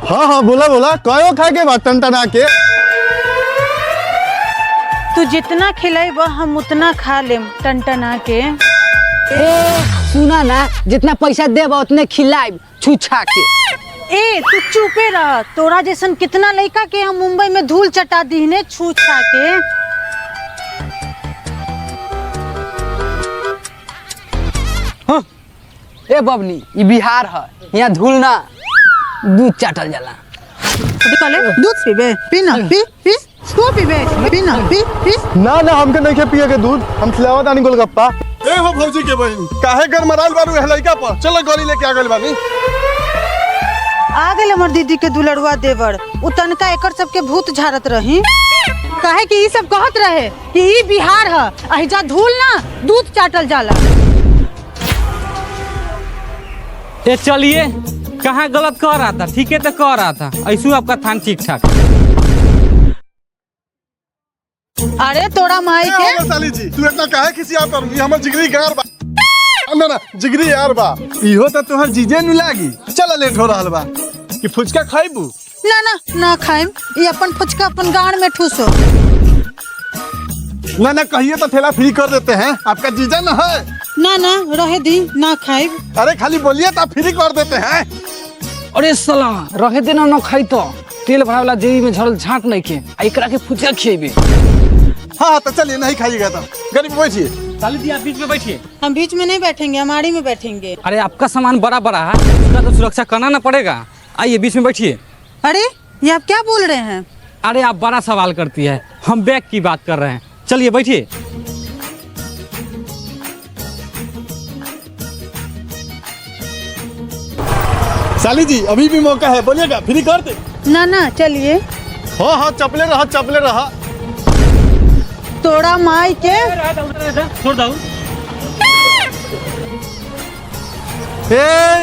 हाँ हाँ बोला बोला कयो खा के बाद टन के। तू जितना खिलाइब हम उतना खा लेम टनटना के। ए सुना ना, जितना पैसा देब उतने खिलाइब छुछा के। ए तू चुपे रह, तोरा जैसन कितना लड़का के हम मुंबई में धूल चटा दीने छूछा के। हाँ। ए बबनी ये बिहार है, यहाँ धूल ना दूध चाटल जाला। दूध पीबे पीना पी पी तू पीबे पीना पी पी। ना ना हमके नहीं खे पिए के दूध, हम खिलावा तानी गोलगप्पा। ए हो भौजी के बहन काहे घर मराल बारू है लइका पर, चलो गोली लेके आ गइल बानी। आ गए हमर दीदी के दुलड़ुआ देवर, उ तनका एकर सबके भूत झाड़त रही। काहे कि ई सब कहत रहे कि ई बिहार है, अहिजा धूल ना दूध चाटल जाला। ये चलिए, कहाँ गलत कह रहा था, ठीक है तो कह रहा था। ऐसू आपका थान ठीक ठाक। अरे तोरा माई के साली जी तू इतना काहे खिसिया पर, ये हमर जिगरी गार बा। ना ना जिगरी यार बा, इहो त तोहर जीजे नु लागी। चल लेट हो रहल बा कि फुचका खाइबू। ना ना ना खाइम, ये अपन फुचका अपन गाड़ में ठूसो। ना ना कहिए तो ठेला फ्री कर देते हैं, आपका जीजा न है। ना ना रहे दी ना खाइब। अरे खाली बोलिए तो फ्री कर देते हैं। अरे साला रहे देना न खाई तो तेल भरा वाला जेबी में झड़ल झाट नहीं के, एकरा के फुचका खिएबे। हाँ तो चलिए, नहीं खाइएगा तो गरीब बैठिए। साली जी आप बीच में बैठिए। हम बीच में नहीं बैठेंगे, हम आड़ी में बैठेंगे। अरे आपका सामान बड़ा बड़ा है, उसका तो सुरक्षा करना ना पड़ेगा। आइए बीच में बैठिए। अरे ये आप क्या बोल रहे हैं? अरे आप बड़ा सवाल करती है, हम बैग की बात कर रहे हैं। चलिए बैठिए। साली जी अभी भी मौका है, बोलिएगा फ्री कर दे। ना ना चलिए। हाँ हाँ चपले रहा चपले रहा। तोड़ा माई के छोड़ दो।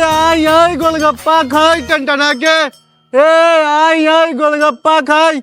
आई आई गोलगप्पा खाई टनटना के। आई आई गोलगप्पा खाई।